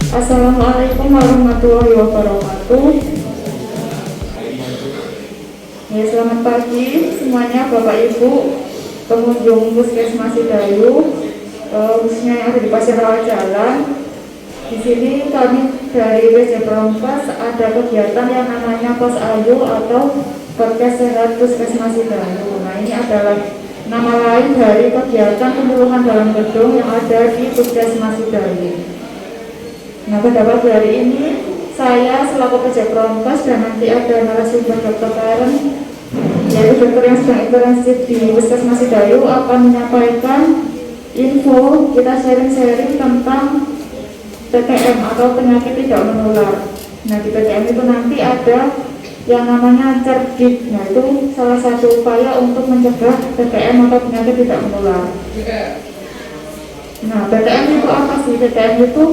Assalamualaikum warahmatullahi wabarakatuh. Ya, selamat pagi semuanya Bapak Ibu pengunjung Puskesmas Sidayu, khususnya yang ada di Pasir Rawat Jalan. Di sini kami dari WC Perompas ada kegiatan yang namanya Pos Ayu atau Podcast Sehat Puskesmas Sidayu. Nah, ini adalah nama lain dari kegiatan penyuluhan dalam gedung yang ada di Puskesmas Sidayu. Nah, pada pagi hari ini saya selaku PJ Perompas dan nanti ada narasumber Dr. Karen, yaitu dokter yang sedang internship di Puskesmas Sidayu, akan menyampaikan info, kita sharing-sharing tentang PTM atau penyakit tidak menular. Nah, di PTM itu nanti ada yang namanya cerdik. Nah, itu salah satu upaya untuk mencegah PTM atau penyakit tidak menular. Nah, PTM itu apa sih? PTM itu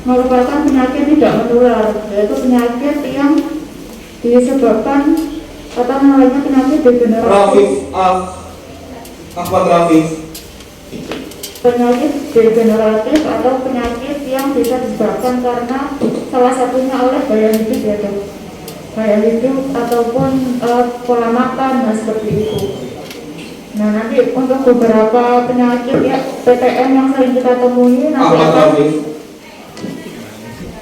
merupakan penyakit tidak menular, yaitu penyakit yang disebabkan atau namanya penyakit degeneratif. Penyakit degeneratif atau penyakit yang bisa disebabkan karena salah satunya oleh gaya hidup, yaitu gaya hidup ataupun pola makan, nah seperti itu. Nah, nanti untuk beberapa penyakit ya PTM yang sering kita temui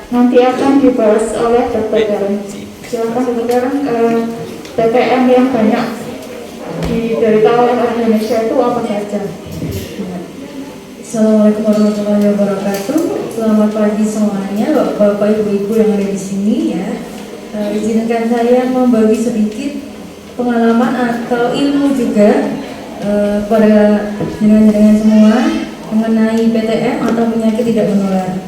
nanti akan dibahas oleh Dr. Karen. Silakan Dr. Karen, PTM yang banyak diderita oleh orang Indonesia itu apa saja? Assalamualaikum warahmatullahi wabarakatuh. Selamat pagi semuanya, Bapak Ibu yang ada di sini ya. Izinkan saya membagi sedikit pengalaman atau ilmu juga pada dengan semua mengenai PTM atau penyakit tidak menular.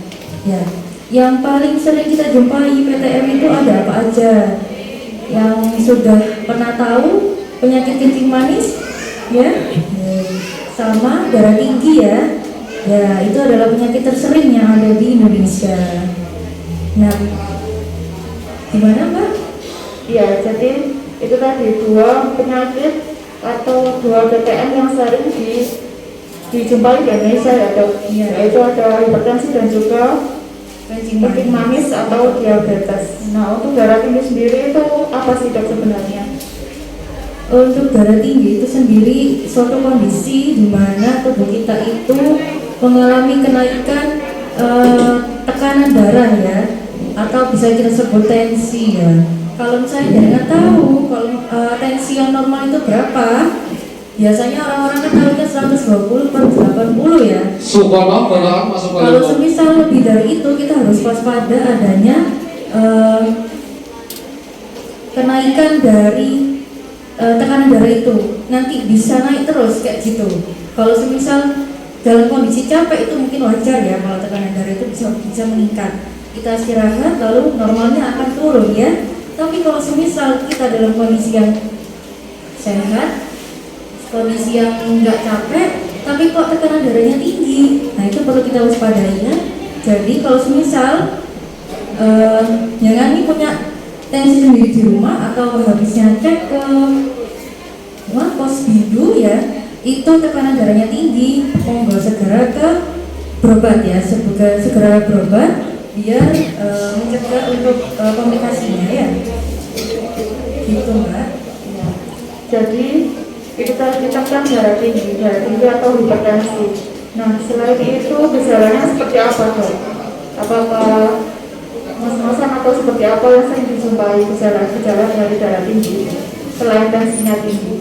Ya, yang paling sering kita jumpai PTM itu ada apa aja? Yang sudah pernah tahu penyakit kencing manis, ya, sama darah tinggi ya. Ya, itu adalah penyakit tersering yang ada di Indonesia. Nah, gimana Mbak? Ya, jadi itu tadi dua penyakit atau dua PTM yang sering dijumpai di Indonesia ya dok. Ya, yaitu ada hipertensi dan juga kencing manis atau diabetes. Nah, untuk darah tinggi sendiri itu apa sih dok sebenarnya? Untuk darah tinggi itu sendiri suatu kondisi di mana tubuh kita itu mengalami kenaikan tekanan darah ya, atau bisa kita sebut tensi ya. Kalau misalnya jangan tahu kalau tensi yang normal itu berapa, biasanya orang-orang kan tahunya 120 per 80 ya. Kalau semisal lebih dari itu, kita harus waspada adanya kenaikan dari tekanan darah itu. Nanti bisa naik terus kayak gitu. Kalau semisal dalam kondisi capek itu mungkin wajar ya, kalau tekanan darah itu bisa meningkat. Kita istirahat lalu normalnya akan turun ya. Tapi kalau semisal kita dalam kondisi yang sehat, kondisi yang enggak capek, tapi kok tekanan darahnya tinggi, nah itu perlu kita waspadai ya. Jadi kalau semisal jangan nih punya tensi sendiri di rumah atau habisnya cek ke pos bidu ya, itu tekanan darahnya tinggi, monggo segera ke berobat ya, segera berobat biar mencegah untuk komplikasinya ya. Gitu Mbak. Ya. Jadi kita kan darah tinggi atau hipertensi. Nah, selain itu gejalanya seperti apa dok? Apakah ngos-ngosan atau seperti apa yang sering dijumpai gejala dari darah tinggi selain tensinya tinggi?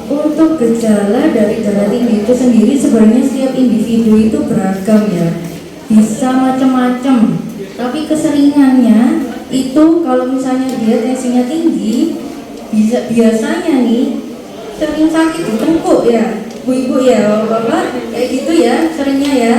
Untuk gejala dari darah tinggi itu sendiri sebenarnya setiap individu itu beragam ya, bisa macam-macam. Tapi keseringannya itu kalau misalnya dia tensinya tinggi, biasanya nih sering sakit di tengkuk ya, ibu-ibu ya, bapak kayak gitu ya, seringnya ya.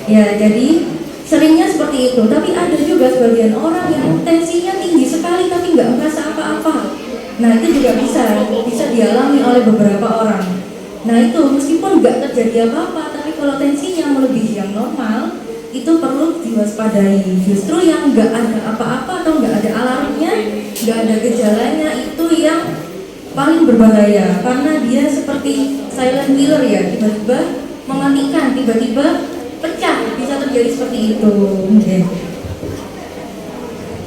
Ya, jadi seringnya seperti itu. Tapi ada juga sebagian orang yang tensinya tinggi sekali tapi nggak merasa apa-apa. Nah, itu juga bisa dialami oleh beberapa orang. Nah, itu meskipun nggak terjadi apa-apa, tapi kalau tensinya melebihi yang normal, itu perlu diwaspadai. Justru yang nggak ada apa-apa atau nggak ada alarmnya, nggak ada gejalanya, itu yang paling berbahaya, karena dia seperti silent killer ya, tiba-tiba mematikan, tiba-tiba pecah, bisa terjadi seperti itu.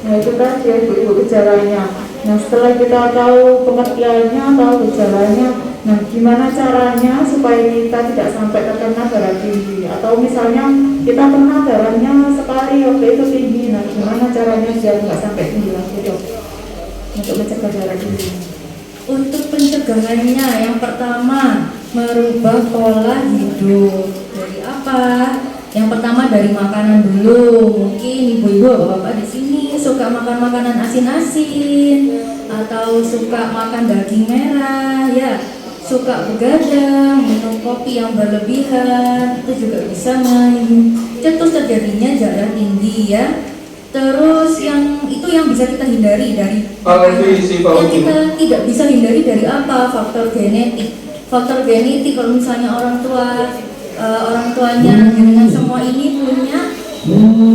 Nah itu tadi ya ibu-ibu gejalanya. Nah setelah kita tahu pengertiannya, tahu gejalanya, nah gimana caranya supaya kita tidak sampai terkena darah tinggi, atau misalnya kita pernah darahnya sekali waktu itu tinggi, nah gimana caranya biar nggak sampai tinggi lagi dok untuk mencegah darah tinggi? Untuk pencegahannya yang pertama merubah pola hidup. Dari apa? Yang pertama dari makanan dulu. Mungkin ibu-ibu bapak-bapak di sini suka makan makanan asin-asin atau suka makan daging merah, ya, suka begadang, minum kopi yang berlebihan, itu juga bisa mencetus terjadinya darah tinggi ya. Terus yang itu yang bisa kita hindari dari yang kita tidak bisa hindari dari apa? Faktor genetik. Faktor genetik kalau misalnya orang tuanya dengan semua ini punya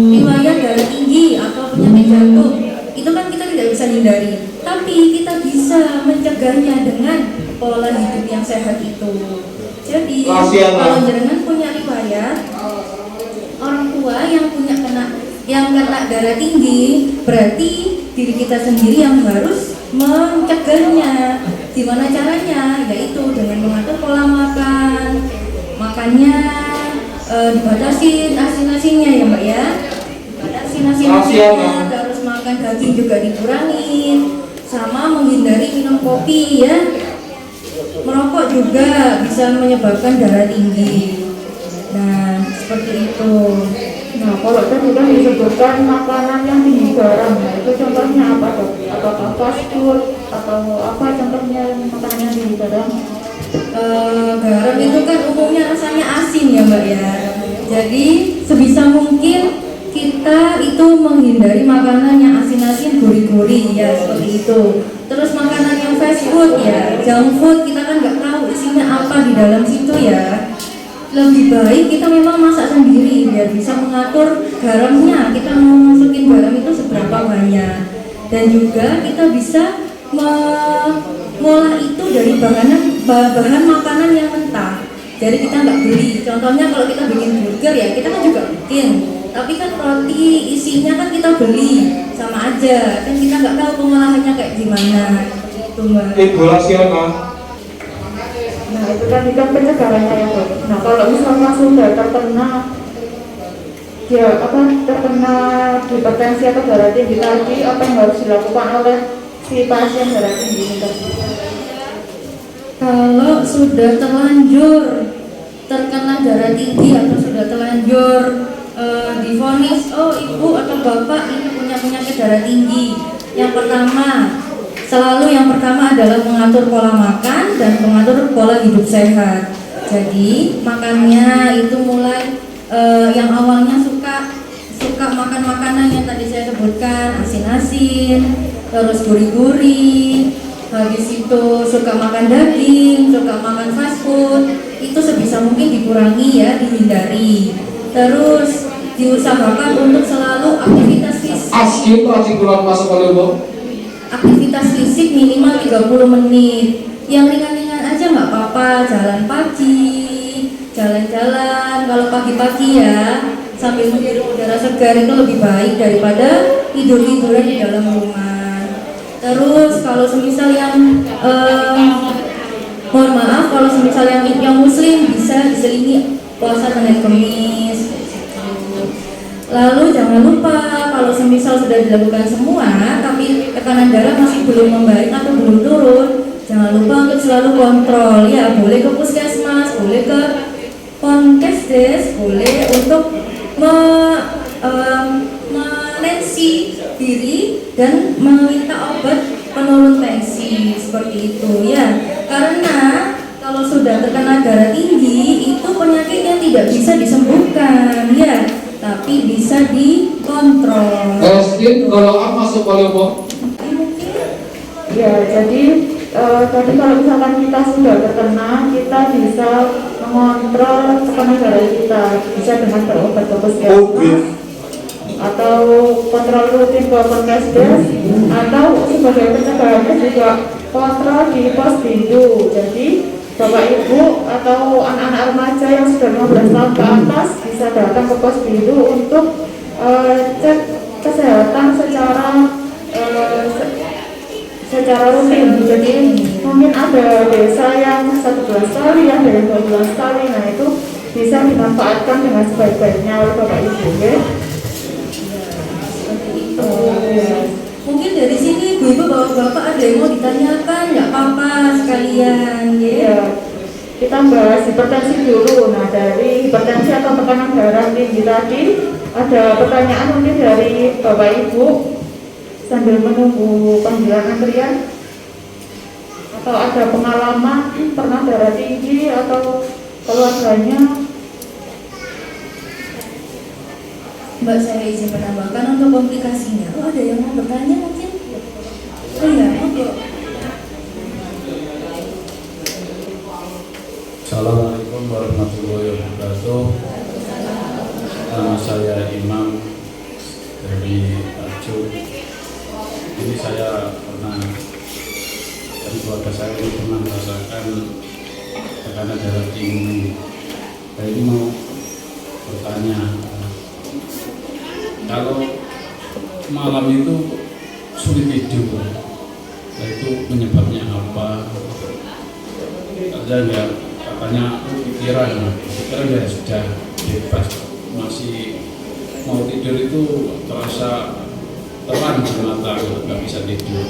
riwayat darah tinggi atau penyakit jantung, itu kan kita tidak bisa hindari. Tapi kita bisa mencegahnya dengan pola hidup yang sehat itu. Jadi kalau jenengan punya riwayat orang tua yang kena darah tinggi, berarti diri kita sendiri yang harus mencegahnya. Gimana caranya? Yaitu dengan mengatur pola makan. Makannya dibatasin asin-asinnya ya mbak ya. Dibatasin asin-asinnya, terus makan daging juga dikurangin, sama menghindari minum kopi ya. Merokok juga bisa menyebabkan darah tinggi. Nah seperti itu. Nah kalau tadi kan disebutkan makanan yang tinggi garam, nah itu contohnya apa dok? Apakah fast food atau apa contohnya makanan yang tinggi garam? Garam itu kan umumnya rasanya asin ya mbak ya. Jadi sebisa mungkin kita itu menghindari makanan yang asin-asin, gurih-gurih ya, seperti itu. Terus makanan yang fast food ya, junk food, kita kan nggak tahu isinya apa di dalam situ ya. Lebih baik kita memang masak sendiri biar bisa mengatur garamnya, kita mau masukin garam itu seberapa banyak. Dan juga kita bisa mengolah itu dari bahan makanan yang mentah. Jadi kita nggak beli. Contohnya kalau kita bikin burger ya, kita kan juga bikin. Tapi kan roti isinya kan kita beli, sama aja. Kan kita nggak tahu pengolahannya kayak gimana. Itu mbak. Nah itu tadi kan pencegahannya ya dok. Nah kalau misalnya sudah terkena terkena hipertensi atau darah tinggi tadi, apa yang harus dilakukan oleh si pasien darah tinggi ini tadi? Kalau sudah terlanjur terkena darah tinggi atau sudah terlanjur divonis, oh ibu atau bapak ini punya penyakit darah tinggi, yang pertama adalah mengatur pola makan dan mengatur pola hidup sehat. Jadi makannya itu mulai yang awalnya suka makan makanan yang tadi saya sebutkan, asin-asin, terus gurih-gurih, habis itu suka makan daging, suka makan fast food, itu sebisa mungkin dikurangi ya, dihindari. Terus diusahakan untuk selalu aktivitas fisik. Aktivitas fisik minimal 30 menit. Yang ringan-ringan aja nggak apa-apa, jalan pagi, jalan-jalan kalau pagi-pagi ya, sambil menghirup udara segar, itu lebih baik daripada tidur-tiduran di dalam rumah. Terus kalau semisal yang mohon maaf, kalau semisal yang muslim bisa diselingi puasa Senin Kamis. Lalu jangan lupa kalau semisal sudah dilakukan semua tapi tekanan darah masih belum membaik atau belum turun, jangan lupa untuk selalu kontrol ya, boleh ke puskesmas, boleh ke Ponkesdes, boleh untuk menensi diri dan meminta obat penurun tensi, seperti itu ya. Karena kalau sudah terkena darah tinggi itu penyakitnya tidak bisa disembuhkan ya, tapi bisa dikontrol. Kalau masuk volleyball? Ya, jadi tadi kalau misalkan kita sudah terkena, kita bisa mengontrol tekanan darah kita, bisa dengan berobat ke puskesmas atau kontrol rutin ke Ponkesdes, atau sebagai pencegahannya juga kontrol di postindu. Jadi Bapak Ibu atau anak-anak remaja yang sudah 15 tahun ke atas bisa datang ke postindu untuk cek kesehatan secara rutin. Jadi mungkin ada desa yang 11 kali, ada yang 12 kali. Nah itu bisa dimanfaatkan dengan sebaik-baiknya oleh Bapak Ibu, ya. Mungkin dari sini ibu-ibu bapak-bapak ada yang mau ditanyakan, nggak apa-apa sekalian, ya. Ya, kita bahas hipertensi dulu. Nah, dari hipertensi atau tekanan darah tinggi tadi, ada pertanyaan mungkin dari Bapak Ibu sambil menunggu panggilan antrian, atau ada pengalaman pernah darah tinggi atau keluarganya. Mbak, saya izin menambahkan untuk komplikasinya. Oh, ada yang mau bertanya mungkin? Oh iya, monggo. Assalamualaikum warahmatullahi wabarakatuh. Nama saya Imam dari Arjo. Ini saya pernah, dan keluarga saya ini pernah merasakan tekanan darah tinggi. Saya ini mau bertanya, kalau malam itu sulit tidur, nah itu penyebabnya apa? Katanya pikiran ya sudah bebas, masih mau tidur itu terasa terang di mata, nggak bisa tidur.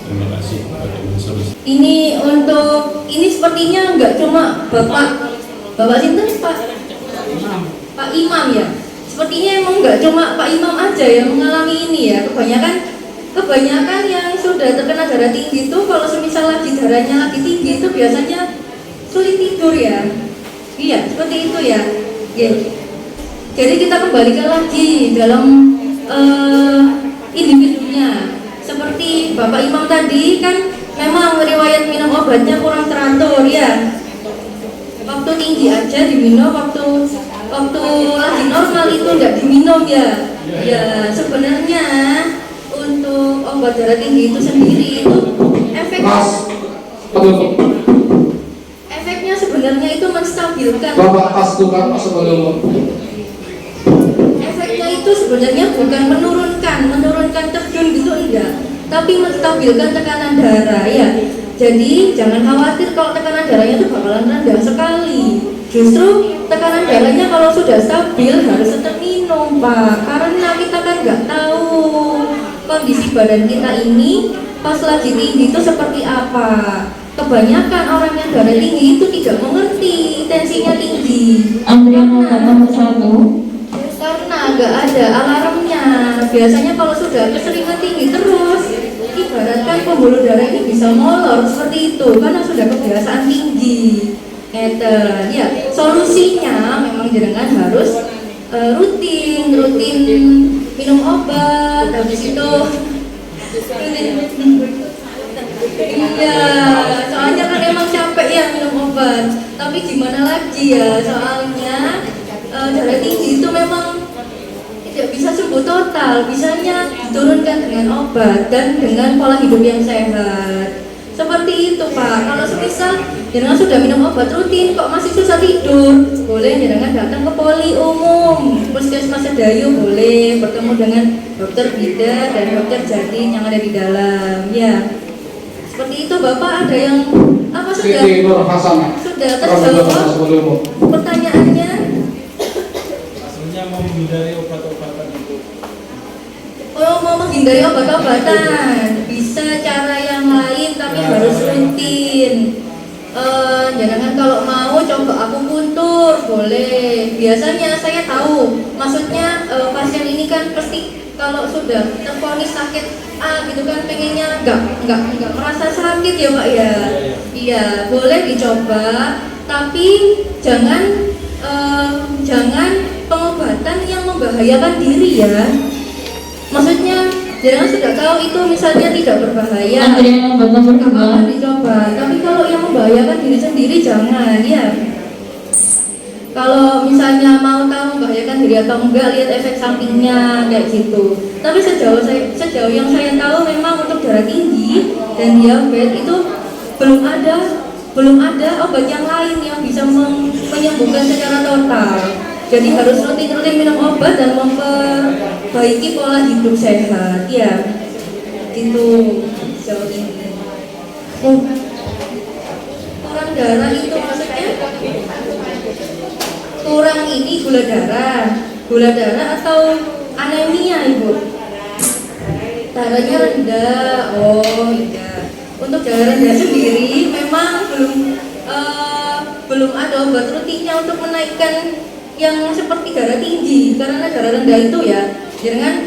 Terima kasih. Bagaimana solusi? Ini sepertinya nggak cuma Bapak Sinten, Pak Imam ya. Sepertinya emang nggak cuma Pak Imam aja yang mengalami ini ya. Kebanyakan yang sudah terkena darah tinggi itu kalau semisal lagi darahnya lagi tinggi itu biasanya sulit tidur ya. Iya, seperti itu ya. Ya. Jadi kita kembalikan lagi dalam individunya. Seperti Bapak Imam tadi kan memang riwayat minum obatnya kurang teratur ya. Waktu tinggi aja diminum, waktu lagi normal itu nggak diminum ya. Ya sebenarnya untuk obat darah tinggi itu sendiri itu efeknya sebenarnya itu menstabilkan. Bapak tukang Efeknya itu sebenarnya bukan menurunkan terjun gitu enggak, tapi menstabilkan tekanan darah ya. Jadi jangan khawatir kalau tekanan darahnya itu bakalan rendah sekali. Justru tekanan darahnya kalau sudah stabil harus tetap minum Pak, karena kita kan nggak tahu kondisi badan kita ini pas lagi tinggi itu seperti apa. Kebanyakan orang yang darah tinggi itu tidak mengerti tensinya tinggi. Antrian nomor 1. Karena nggak ada alarmnya. Biasanya kalau sudah keseringan tinggi terus, ibaratkan pembuluh darah ini bisa molor seperti itu karena sudah kebiasaan tinggi. Ya, solusinya memang jenengan harus rutin minum obat. Habis itu iya, soalnya kan emang capek ya minum obat. Tapi gimana lagi ya, soalnya darah tinggi itu memang tidak bisa sembuh total, bisanya diturunkan dengan obat dan dengan pola hidup yang sehat. Seperti itu Pak. Kalau semisal jenengan sudah minum obat rutin kok masih susah tidur, boleh jenengan datang ke poli umum, Puskesmas Sedayu, boleh bertemu dengan dokter Bida dan dokter Jadin yang ada di dalam. Ya, seperti itu Bapak. Ada yang apa sudah terjawab pertanyaannya? Maksudnya mau menghindari obat-obatan itu. Oh, mau menghindari obat-obatan, bisa cara yang lain tapi harus rutin. Jangan kalau mau coba akupuntur, boleh. Biasanya saya tahu, maksudnya pasien ini kan pasti kalau sudah tervonis sakit gitu kan pengennya nggak merasa sakit ya Pak ya. Iya, boleh dicoba, tapi jangan pengobatan yang membahayakan diri ya. Maksudnya jangan sudah tahu itu misalnya tidak berbahaya, Antrian nomor 2. dicoba. Tapi kalau yang membahayakan diri sendiri jangan ya. Kalau misalnya mau tahu membahayakan diri atau enggak, lihat efek sampingnya kayak gitu. Tapi sejauh yang saya tahu memang untuk darah tinggi dan diabetes itu belum ada obat yang lain yang bisa menyembuhkan secara total. Jadi harus rutin-rutin minum obat dan memperbaiki pola hidup sehat. Ya, gitu jauh ini. Kurang darah itu maksudnya kurang ini gula darah atau anemia ibu? Darahnya rendah. Oh iya. Untuk darah rendah sendiri memang belum ada obat rutinnya untuk menaikkan yang seperti darah tinggi, karena darah rendah itu ya dengan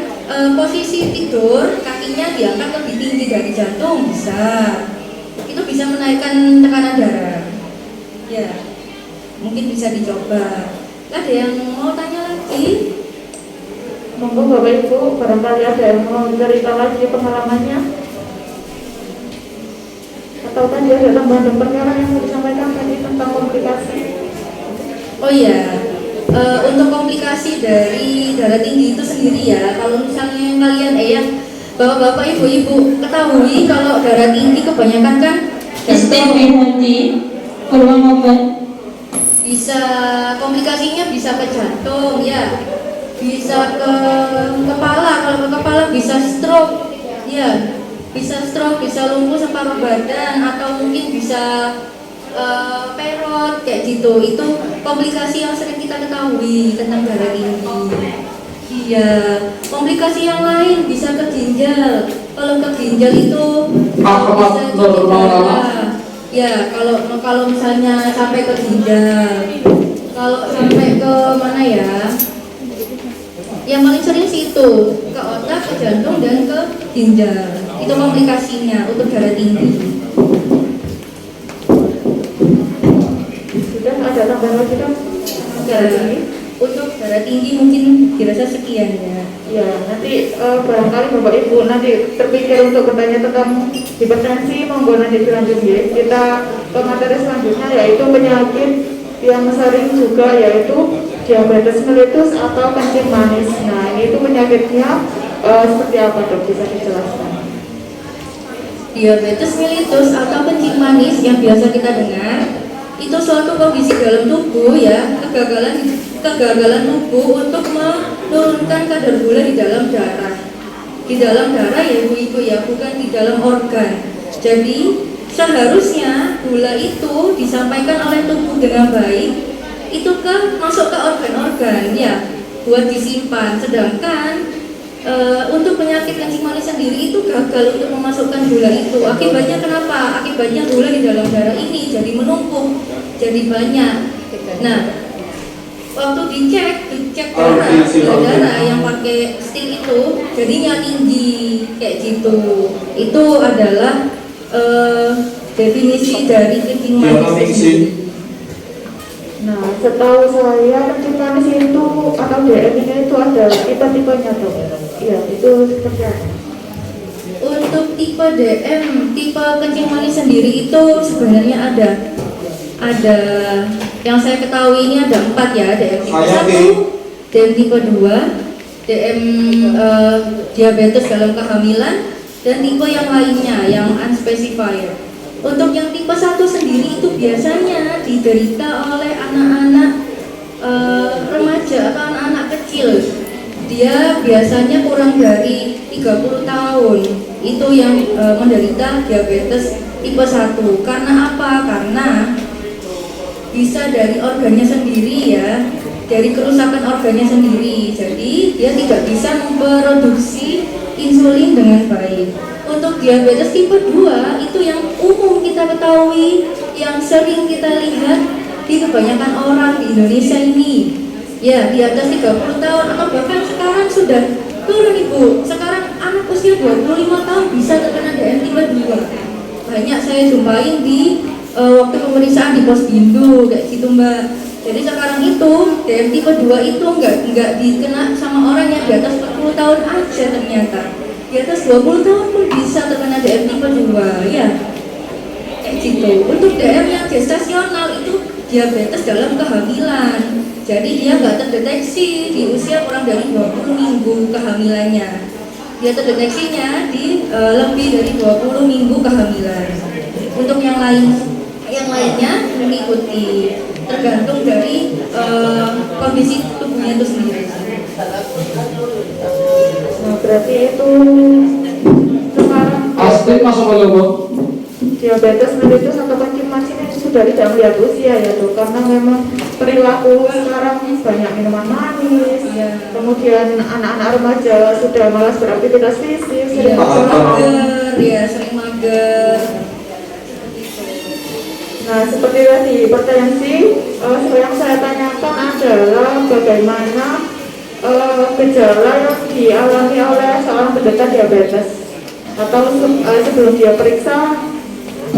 posisi tidur kakinya diangkat lebih tinggi dari jantung itu bisa menaikkan tekanan darah. Ya, mungkin bisa dicoba. Ada yang mau tanya lagi? Monggo Bapak Ibu, barangkali ada yang mau cerita lagi pengalamannya, atau tadi ada tambahan perkara yang mau disampaikan tadi tentang komplikasi. Oh iya, untuk komplikasi dari darah tinggi itu sendiri ya, kalau misalnya kalian yang bapak-bapak ibu-ibu ketahui kalau darah tinggi kebanyakan kan STP peluang obat bisa komplikasinya bisa ke jantung ya, bisa ke kepala, kalau ke kepala bisa stroke ya, bisa lumpuh separuh badan, atau mungkin bisa perut kayak gitu. Itu komplikasi yang sering kita ketahui tentang darah tinggi. Iya, komplikasi yang lain bisa ke ginjal. Kalau ke ginjal itu bisa cuci darah. Ya, kalau misalnya sampai ke ginjal, kalau sampai ke mana ya? Yang paling sering sih itu ke otak, ke jantung, dan ke ginjal. Itu komplikasinya untuk darah tinggi. Sudah ada tambahan lagi kan? Darah tinggi? Untuk darah tinggi mungkin dirasa sekian ya. Ya, nanti barangkali Bapak Ibu nanti terpikir untuk bertanya tentang hipertensi, monggo nanti dilanjut ya. Kita ke materi selanjutnya, yaitu penyakit yang sering juga, yaitu diabetes mellitus atau kencing manis. Nah, ini itu penyakitnya seperti apa dok? Bisa dijelaskan? Diabetes mellitus atau kencing manis yang biasa kita dengar itu suatu kondisi dalam tubuh ya, kegagalan tubuh untuk menurunkan kadar gula di dalam darah. Di dalam darah ya ibu-ibu ya, bukan di dalam organ. Jadi seharusnya gula itu disampaikan oleh tubuh dengan baik, itu masuk ke organ-organ ya, buat disimpan. Sedangkan untuk penyakit kencing manis sendiri itu gagal untuk memasukkan gula itu. Akibatnya kenapa? Akibatnya gula di dalam darah ini jadi menumpuk, jadi banyak. Nah, waktu dicek darah yang pakai stil itu jadinya tinggi kayak gitu. Itu adalah definisi dari kencing manis ini. Nah, setahu saya kencing manis itu atau DM-nya itu ada tipe-tipenya tuh. Iya, itu seperti apa? Untuk tipe DM, tipe kencing manis sendiri itu sebenarnya ada yang saya ketahui ini ada 4 ya, DM tipe 1, DM tipe 2, DM diabetes dalam kehamilan, dan tipe yang lainnya yang unspecified. Untuk yang tipe 1 sendiri itu biasanya diderita oleh anak-anak remaja atau anak-anak kecil. Dia biasanya kurang dari 30 tahun itu yang menderita diabetes tipe 1. Karena apa? Karena bisa dari organnya sendiri ya, dari kerusakan organnya sendiri. Jadi dia tidak bisa memproduksi insulin dengan baik. Untuk diabetes tipe 2 itu yang umum kita ketahui, yang sering kita lihat di kebanyakan orang di Indonesia ini. Ya, di atas 30 tahun atau bahkan sekarang sudah turun ibu. Sekarang anak usia 25 tahun bisa terkena DM tipe 2. Banyak saya jumpain di waktu pemeriksaan di Posbindu kayak gitu mbak. Jadi sekarang itu DM tipe 2 itu enggak dikena sama orang yang di atas 40 tahun aja ternyata. Di atas 20 tahun pun bisa terkena DM tipe 2 ya. Kayak gitu. Untuk DM yang gestasional itu diabetes dalam kehamilan. Jadi dia nggak terdeteksi di usia kurang dari 20 minggu kehamilannya. Dia terdeteksinya di lebih dari 20 minggu kehamilan. Untuk yang lainnya mengikuti. tergantung dari kondisi tubuhnya itu sendiri. Nah, berarti itu sekarang Astrid masuk ke Bu. diabetes mellitus atau kencing ini sudah tidak melihat usia ya tuh, karena memang perilaku sekarang banyak minuman manis, kemudian anak-anak remaja sudah malas beraktivitas fisik, sering Mager, ya sering mager. Nah, seperti tadi hipertensi, yang saya tanyakan adalah bagaimana gejala yang dialami oleh seorang penderita diabetes, atau sebelum dia periksa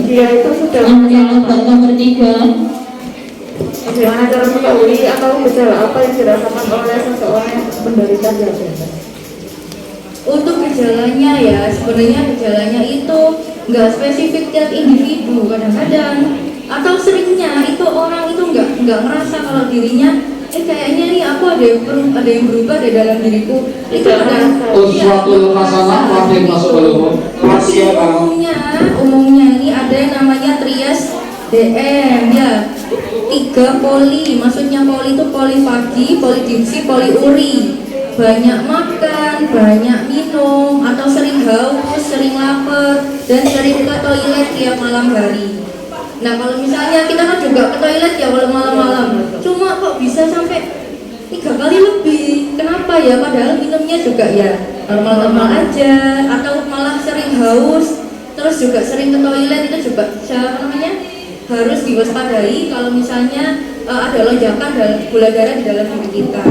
dia itu sudah Anda lomba nomor 3. bagaimana cara mengetahui atau gejala apa yang dirasakan oleh seseorang yang menderita diabetes. Untuk gejalanya ya, sebenarnya gejalanya itu nggak spesifik tiap individu. Kadang-kadang atau seringnya itu orang itu nggak ngerasa kalau dirinya kayaknya nih aku ada yang berubah di dalam diriku. Itu ada Uswatul hasanah wajib masuk ke Bu. Rahasia Bang. umumnya ini ada yang namanya trias DM ya. 3 poli, maksudnya poli itu polifagi, polidipsi, poliuri. Banyak makan, banyak minum, atau sering haus, sering lapar, dan sering ke toilet tiap malam hari. Nah kalau misalnya kita kan juga ke toilet ya kalau malam-malam, cuma kok bisa sampai 3 kali lebih. Kenapa ya? Padahal minumnya juga ya normal-normal aja, atau malah sering haus, terus juga sering ke toilet. Itu juga harus diwaspadai kalau misalnya ada lonjakan gula darah di dalam diri kita.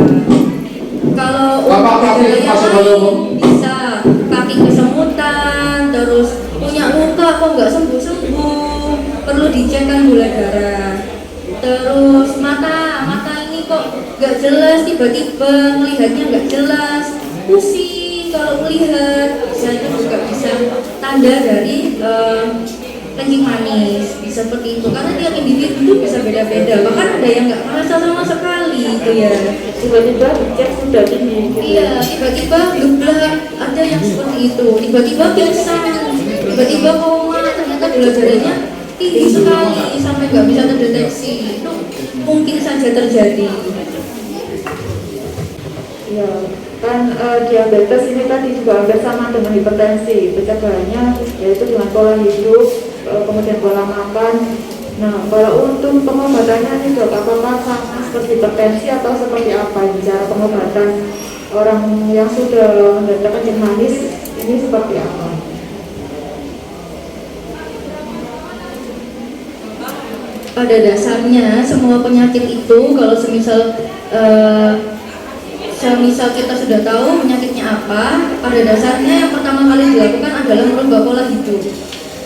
Kalau untuk gejala yang lain bisa kaki kesemutan, terus punya luka kok nggak sembuh-sembuh, perlu dicekkan gula darah. Terus mata ini kok nggak jelas, tiba-tiba melihatnya nggak jelas, pusing kalau melihat, itu juga bisa tanda dari kencing manis, bisa seperti itu. Karena tiap individu itu bisa beda-beda, bahkan ada yang nggak merasa sama sekali itu ya. Tiba-tiba dicek sudah tinggi gitu. Iya, tiba-tiba geblak, ada yang seperti itu. Tiba-tiba pingsan, tiba-tiba koma, ternyata gula darahnya tinggi sekali sampai nggak bisa terdeteksi. Itu mungkin saja terjadi. Ya, kan diabetes ini tadi juga hampir sama dengan hipertensi. Pencegahannya yaitu dengan pola hidup, kemudian pola makan. Nah, kalau untuk pengobatannya ini dok, apakah sama seperti hipertensi atau seperti apa ini cara pengobatan orang yang sudah menderita kencing manis ini seperti apa? Pada dasarnya semua penyakit itu kalau semisal kita sudah tahu penyakitnya apa, pada dasarnya yang pertama kali dilakukan adalah merubah pola hidup.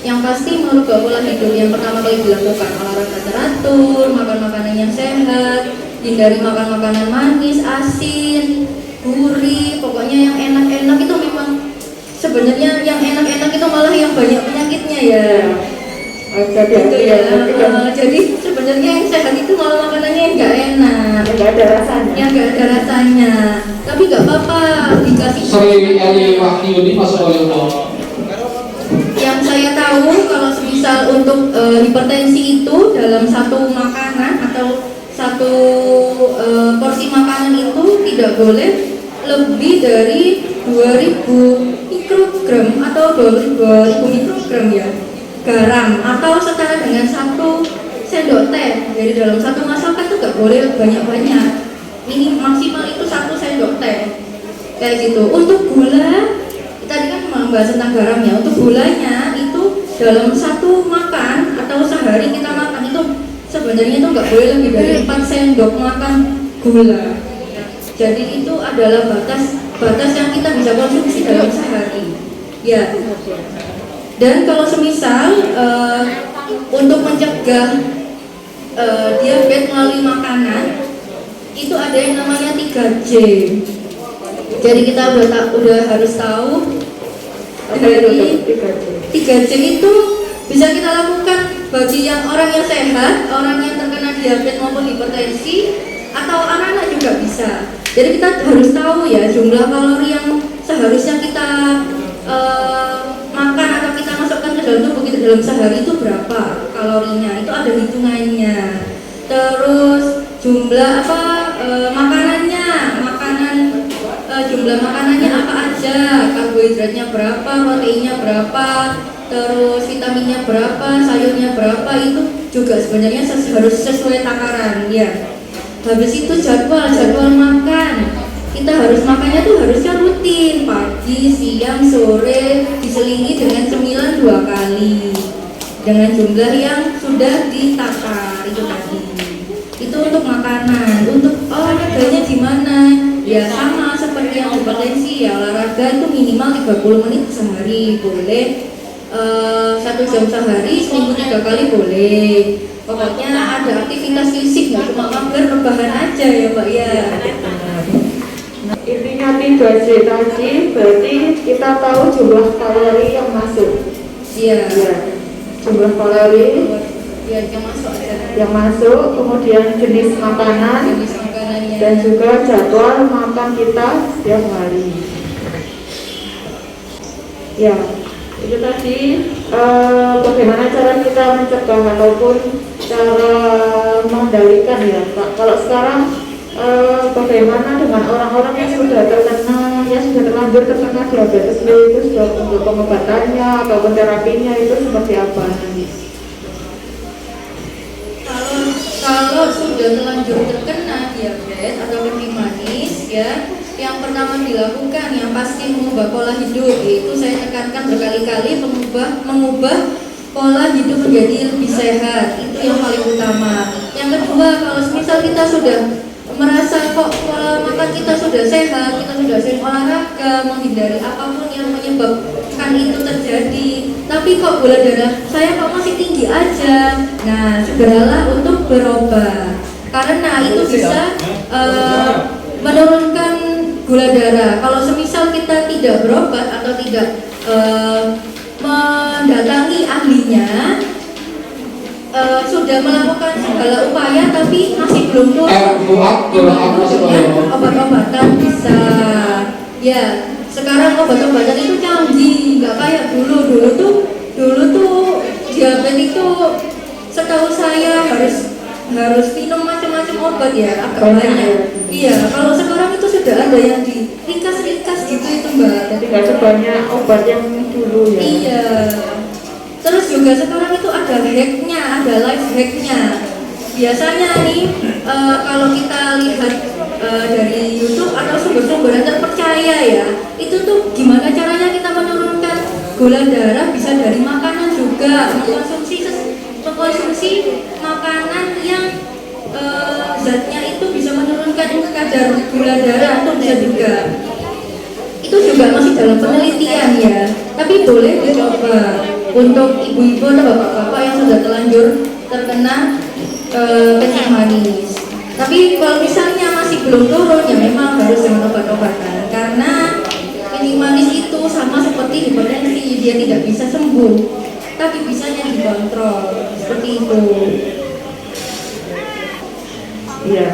Yang pasti merubah pola hidup yang pertama kali dilakukan olahraga teratur, makan makanan yang sehat, hindari makan makanan manis, asin, gurih, pokoknya yang enak-enak itu memang sebenarnya yang enak-enak itu malah yang banyak penyakitnya ya. Gitu ya. Jadi sebenarnya yang sehat itu malah makanannya yang nggak enak, Nggak ada rasanya. yang nggak ada rasanya. Tapi nggak apa-apa dikasih. Sri Eli Wahyudi masuk oleh Bu. Yang saya tahu kalau semisal untuk hipertensi itu dalam satu makanan atau satu porsi makanan itu tidak boleh lebih dari 2000 mikrogram atau 2000 mikrogram ya garam, atau setara dengan 1 sendok teh. Jadi dalam satu masakan itu nggak boleh banyak-banyak, ini maksimal itu 1 sendok teh kayak gitu. Untuk gula, tadi kan membahas tentang garam ya. Untuk gulanya itu dalam satu makan atau sehari kita makan itu sebenarnya itu nggak boleh lebih dari 4 sendok makan gula. Jadi itu adalah batas yang kita bisa konsumsi dalam sehari ya. Dan kalau semisal untuk mencegah diabetes melalui makanan itu ada yang namanya 3J. Jadi kita udah harus tahu dari 3J itu bisa kita lakukan bagi yang orang yang sehat, orang yang terkena diabetes maupun hipertensi, atau anak-anak juga bisa. Jadi kita harus tahu ya jumlah kalori yang seharusnya kita makan atau kita masukkan ke dalam tubuh kita dalam sehari itu berapa kalorinya, itu ada hitungannya. terus jumlah jumlah makanannya apa aja, karbohidratnya berapa, proteinnya berapa, terus vitaminnya berapa, sayurnya berapa, itu juga sebenarnya harus sesuai takaran ya. Habis itu jadwal makan, kita harus makannya tuh harusnya rutin, pagi, siang, sore, diselingi dengan cemilan 2 kali dengan jumlah yang sudah ditakar itu tadi. Itu untuk makanan. Untuk olahraganya gimana? Ya sama seperti yang berpotensi ya, olahraga itu minimal 30 menit sehari boleh, 1 jam sehari, seminggu 3 kali boleh. Pokoknya ada aktivitas fisik, nggak cuma mager rebahan aja ya Mbak ya. Nah, intinya 3J tadi berarti kita tahu jumlah kalori yang masuk. Iya. Ya, jumlah kalori Ya yang masuk aja. yang masuk, kemudian jenis makanan, Jenis makanannya. dan juga jadwal makan kita setiap hari. Ya, itu tadi bagaimana cara kita mencegah ataupun cara mengendalikan ya Pak. Kalau sekarang bagaimana dengan orang-orang yang sudah terlanjur terkena diabetes mellitus, untuk pengobatannya ataupun terapinya itu seperti apa nanti? Kalau sudah terlanjur terkena diabetes atau kencing manis ya, yang pertama dilakukan yang pasti mengubah pola hidup. Itu saya tekankan berkali-kali, mengubah pola hidup menjadi lebih sehat. Itu yang paling utama. Yang kedua, kalau misal kita sudah merasa kok pola makan kita sudah sehat, kita sudah sering olahraga, menghindari apapun yang menyebabkan itu terjadi, tapi kok gula darah saya kok masih tinggi aja. Nah, segeralah untuk berobat, karena itu bisa menurunkan gula darah. Kalau semisal kita tidak berobat atau tidak mendatangi ahlinya, sudah melakukan segala upaya tapi masih belum turun, obat-obatan bisa ya. Sekarang obat-obatan itu canggih, nggak kayak dulu tuh diabetes itu setahu saya harus minum macam-macam obat ya, agak banyak. Iya, kalau sekarang itu sudah ada yang di ringkas-ringkas gitu itu Mbak. Jadi nggak sebanyak obat yang dulu ya. Iya. Terus juga sekarang itu ada hacknya, ada life hacknya. Biasanya nih kalau kita lihat dari YouTube atau sumber-sumber yang terpercaya ya, itu tuh gimana caranya kita menurunkan gula darah, bisa dari makanan juga, mengkonsumsi makanan yang zatnya itu bisa menurunkan kadar gula darah, itu bisa juga. Itu juga masih dalam penelitian ya, tapi boleh dicoba untuk ibu-ibu atau bapak-bapak yang sudah terlanjur terkena kencing manis. Tapi kalau misalnya masih belum turun ya memang harus dengan obat-obatan, karena kencing manis itu sama seperti hipertensi, dia tidak bisa sembuh tapi bisanya dikontrol seperti itu. Iya.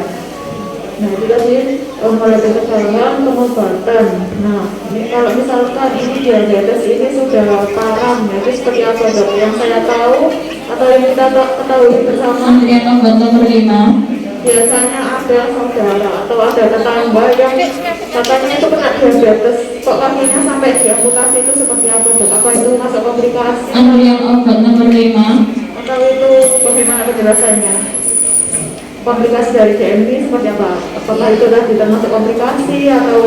Nah itu tadi mulai dari kesalahan pengobatan. Nah ini kalau misalkan ini diabetes ini sudah parah, ya, itu seperti apa dok? Yang saya tahu atau yang kita ketahui bersama, Antrian obat nomor 5. biasanya ada saudara atau ada tetangga yang katanya itu kena diabetes, kok kakinya sampai diamputasi, itu seperti apa dok? Apa itu masuk komplikasi? Antrian obat nomor 5. Atau itu bagaimana penjelasannya? Komplikasi dari DMI seperti apa? Apakah itu tadi termasuk komplikasi atau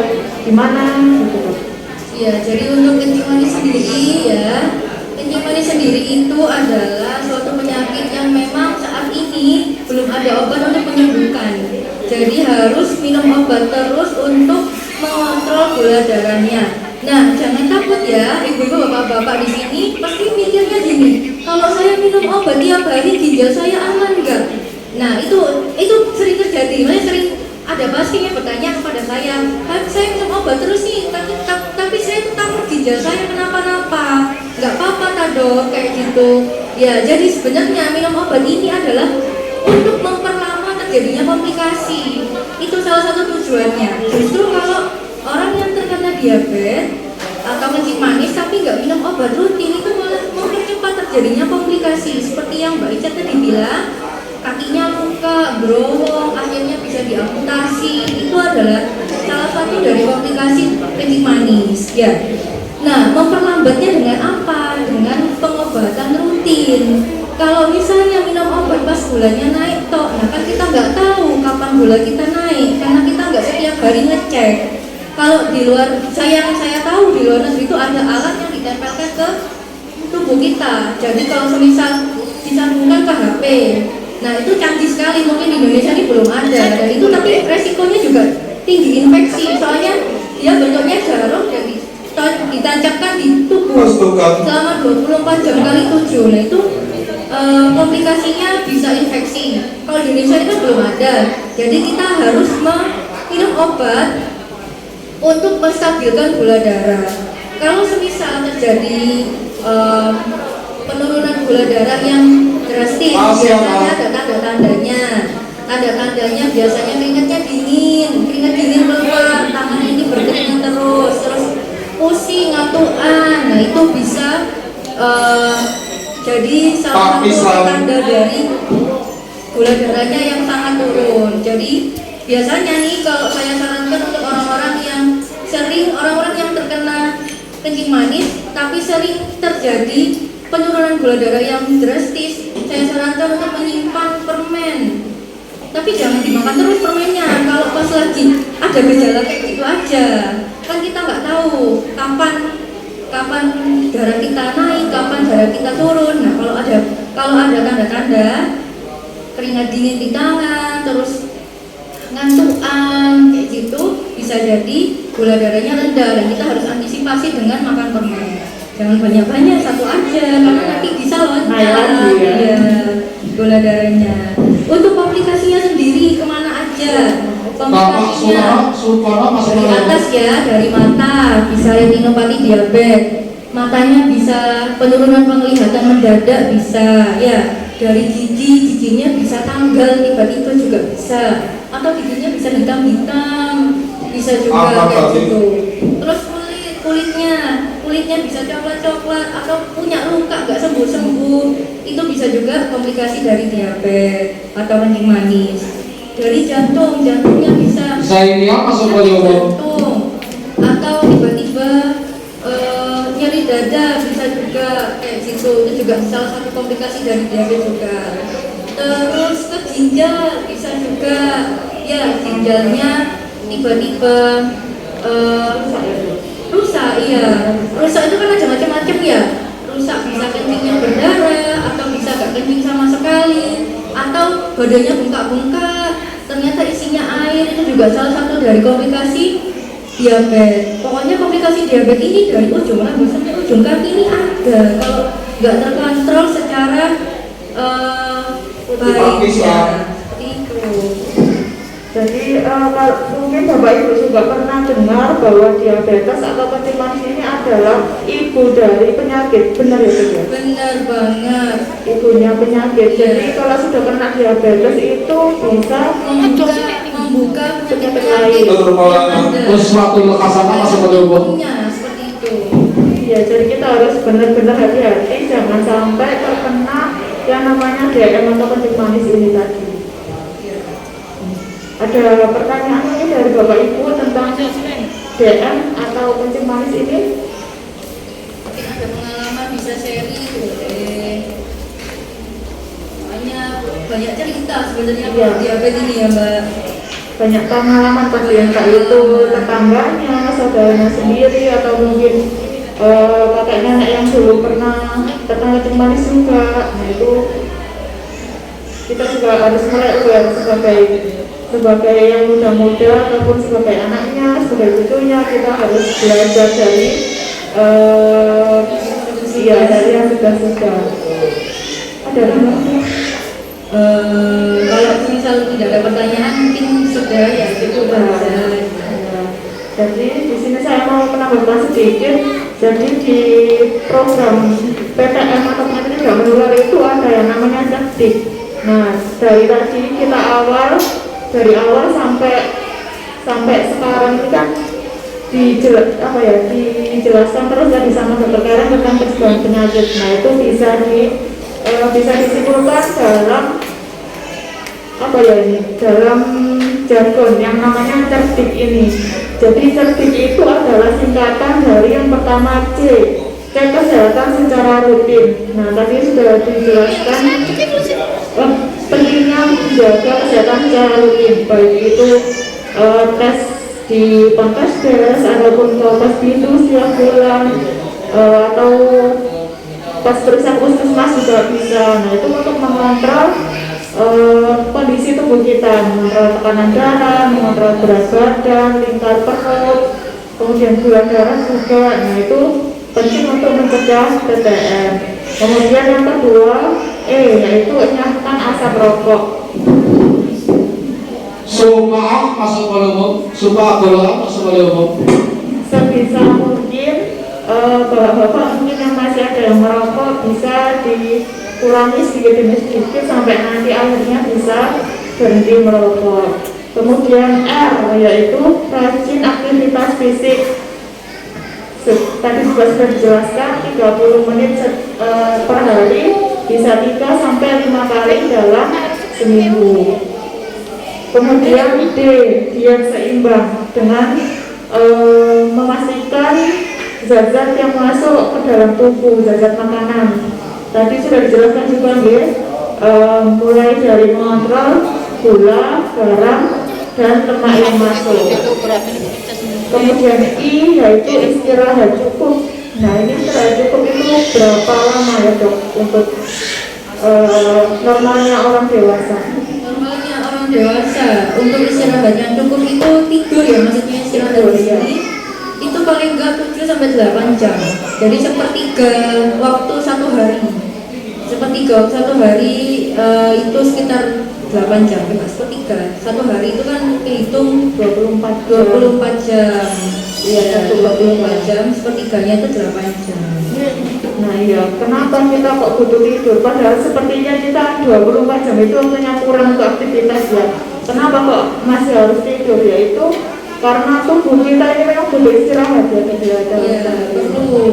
gimana? Gitu. Ya, jadi untuk kencing manis sendiri ya, kencing manis sendiri itu adalah suatu penyakit yang memang saat ini belum ada obat untuk menyembuhkan. Jadi harus minum obat terus untuk mengontrol gula darahnya. Nah, jangan takut ya, ibu-ibu, bapak-bapak di sini pasti mikirnya gini, kalau saya minum obat tiap hari ginjal saya aman enggak? Nah, itu sering terjadi. Makanya sering ada pasien yang bertanya kepada saya minum obat terus nih, tapi saya tuh takut ginjal saya kenapa-napa. Nggak apa-apa tak dok, kayak gitu. Ya, jadi sebenarnya minum obat ini adalah untuk memperlama terjadinya komplikasi. Itu salah satu tujuannya. Justru kalau orang yang terkena diabetes atau kencing manis tapi nggak minum obat rutin, itu malah mempercepat terjadinya komplikasi. Seperti yang Mbak Ica tadi bilang, kakinya luka, growong, akhirnya bisa diamputasi. Itu adalah salah satu dari komplikasi kencing manis ya. Nah, memperlambatnya dengan apa? Dengan pengobatan rutin. Kalau misalnya minum obat pas gulanya naik tok, nah kan kita nggak tahu kapan gula kita naik karena kita nggak setiap hari ngecek. Kalau di luar, saya tahu di luar negeri itu ada alat yang ditempelkan ke tubuh kita. Jadi kalau semisal disambungkan ke HP, nah itu canggih sekali. Mungkin di Indonesia ini belum ada. Dan itu tapi resikonya juga tinggi infeksi. Soalnya dia bentuknya jarum dan ditancapkan di tubuh selama 24 jam kali 7. Nah itu komplikasinya bisa infeksi. Kalau di Indonesia itu belum ada. Jadi kita harus minum obat untuk menstabilkan gula darah. Kalau semisal terjadi penurunan gula darah yang drastis, biasanya ada tanda-tandanya. Tanda-tandanya biasanya keringat dingin keluar, tangan ini berkeringat terus pusing, ngantukan. Nah itu bisa jadi salah satu tanda dari gula darahnya yang sangat turun. Jadi biasanya nih kalau saya sarankan untuk orang-orang yang terkena kencing manis tapi sering terjadi penurunan gula darah yang drastis, saya sarankan untuk menyimpan permen. Tapi jangan dimakan terus permennya. Kalau pas lagi ada gejala kayak gitu aja, kan kita nggak tahu kapan darah kita naik, kapan darah kita turun. Nah kalau ada tanda-tanda keringat dingin di tangan, terus ngantukan kayak gitu, bisa jadi gula darahnya rendah dan kita harus antisipasi dengan makan permen. Jangan banyak-banyak, satu aja karena nanti bisa loncat ya gula darahnya. Untuk komplikasinya sendiri kemana aja? Komplikasinya dari atas ya, dari mata bisa retinopati diabetes, matanya bisa penurunan penglihatan mendadak bisa ya. Dari giginya bisa tanggal tiba-tiba juga bisa, atau giginya bisa hitam-hitam bisa juga kayak gitu. Terus kulitnya bisa coklat-coklat atau punya luka nggak sembuh-sembuh, itu bisa juga komplikasi dari diabetes atau kencing manis. Dari jantungnya bisa ini apa jantung, atau tiba-tiba nyeri dada bisa juga kayak gitu. Itu juga salah satu komplikasi dari diabetes juga. Terus ke ginjal bisa juga ya, ginjalnya tiba-tiba rusak. Iya, rusak itu kan ada macam-macam ya. Rusak bisa kencingnya berdarah, atau bisa gak kencing sama sekali, atau badannya bengkak-bengkak, ternyata isinya air. Itu juga salah satu dari komplikasi diabetes. Pokoknya komplikasi diabetes ini dari ujung rambut sampai ujung kaki ini ada. Kalau nggak terkontrol secara baik ya, seperti itu. Jadi mungkin Bapak Ibu juga pernah dengar bahwa diabetes atau kencing manis ini adalah ibu dari penyakit, benar ya Bu? Benar banget. Ibunya penyakit. Jadi kalau sudah kena diabetes itu bisa membuka penyakit terus waktu lekasan masuk ke tubuh. Seperti itu. Ya, jadi kita harus benar-benar hati-hati, jangan sampai terkena yang namanya DM atau kencing manis ini tadi. Ada pertanyaan ini dari Bapak Ibu tentang DM atau kencing manis ini? Mungkin ada pengalaman bisa sharing boleh. Banyak cerita sebenarnya ya. Diabetes ini ya Mbak. Banyak pengalaman pasti yang tak itu tetangganya, saudaranya sendiri, atau mungkin kakek nenek yang dulu pernah terkena kencing manis juga. Nah itu kita juga harus mulai aware sebagai yang muda-muda ataupun sebagai anaknya, sebagai cucunya, kita harus belajar dari dari yang sudah. Ada kalau misal tidak ada pertanyaan mungkin sudah ya cukup aja. Jadi di sini saya mau menambahkan sedikit. Jadi di program PTM atau penyakit tidak menular itu ada yang namanya Cekdik. Nah dari tadi kita dari awal sampai sekarang ini kan dijelaskan terus dari sama dokter Karen tentang pencegahan penyakit. Nah itu bisa disimpulkan dalam apa ya ini, dalam jargon yang namanya cerdik ini. Jadi cerdik itu adalah singkatan dari yang pertama C, cek kesehatan secara rutin. Nah, tadi sudah dijelaskan pentingnya menjaga kesehatan secara rutin, baik itu tes di Pankesdes ataupun tes bidu setiap bulan, atau pas periksa puskesmas juga bisa. Nah, itu untuk mengontrol kondisi tubuh kita, mengontrol tekanan darah, mengontrol berat badan, lingkar perut, kemudian gula darah juga. Nah, itu penting untuk mencegah TTM. Kemudian yang kedua, yaitu nyahkan asap rokok. Sumpah masuk volume, sumpah golongan masuk volume. Sebisa mungkin bapak-bapak mungkin yang masih ada yang merokok bisa dikurangi sedikit demi sedikit sampai nanti akhirnya bisa berhenti merokok. Kemudian R, yaitu rajin aktivitas fisik. Tadi juga sudah dijelaskan 30 menit per hari, bisa 3 sampai 5 kali dalam seminggu. Kemudian D, diet seimbang dengan memastikan zat-zat yang masuk ke dalam tubuh, zat-zat makanan. Tadi sudah dijelaskan juga mulai dari mengontrol gula, garam, dan lemak yang masuk. Kemudian I, yaitu istirahat cukup. Nah, ini istirahat cukup itu berapa lama ya dok untuk normalnya orang dewasa? Normalnya orang dewasa untuk istirahat yang cukup itu tidur ya, maksudnya istirahat di sini itu paling enggak 7 sampai 8 jam. Jadi sepertiga waktu satu hari. Sepertiga waktu satu hari itu sekitar 8 jam, sepertiga. Satu hari itu kan dihitung 24 jam. Iya, 24 jam, sepertiganya itu 8 jam. Nah iya, kenapa kita kok butuh tidur? Padahal sepertinya kita 24 jam itu waktunya kurang untuk aktivitas ya. Kenapa kok masih harus tidur? Yaitu karena tubuh kita ini memang butuh istirahat ya, Perlu.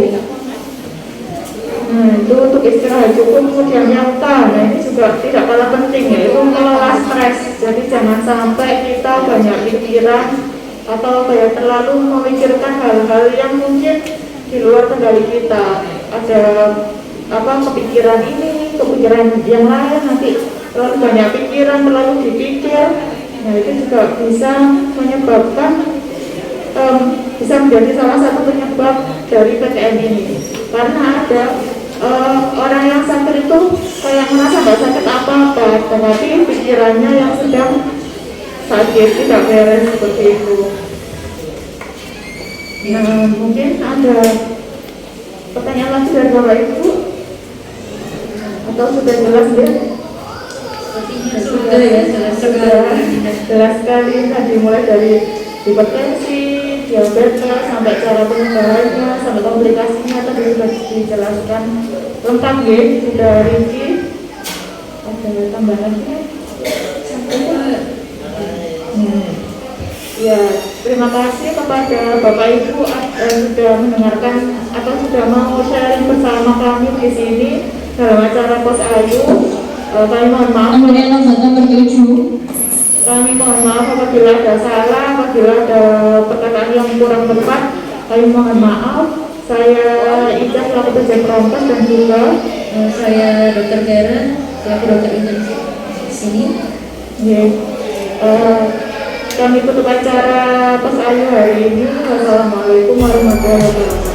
Nah, itu untuk istirahat cukup. Kemudian yang K, nah ini juga tidak kalah penting, yaitu mengelola stres. Jadi jangan sampai kita banyak pikiran atau kayak terlalu memikirkan hal-hal yang mungkin di luar kendali kita. Ada kepikiran ini, kepikiran yang lain, nanti terlalu banyak pikiran, terlalu dipikir. Nah, itu juga bisa menyebabkan bisa menjadi salah satu penyebab dari PTM ini. Karena ada orang yang sakit itu kayak merasa nggak sakit apa-apa, tetapi pikirannya yang sedang sakit, tidak beres seperti itu. Nah, mungkin ada pertanyaan lagi dari Bapak Ibu? Atau sudah jelas ya? Sudah ya, Jelas sekali tadi, mulai dari hipertensi, diabetes, sampai cara pengendaliannya, sampai komplikasinya tadi sudah dijelaskan lengkap ya, sudah rinci. Ada tambahan lagi? Ya, terima kasih kepada Bapak Ibu sudah mendengarkan atau sudah mau sharing bersama kami di sini dalam acara Pos Ayu. Kami mohon maaf. Kami mohon maaf apabila ada salah, apabila ada perkataan yang kurang tepat. Kami mohon maaf. Saya Ida selaku Dirjen Promkes dan juga saya Dr. Karen selaku dokter intensif di sini. Kami tutup acara Pos Ayu hari ini. Wassalamualaikum warahmatullahi wabarakatuh.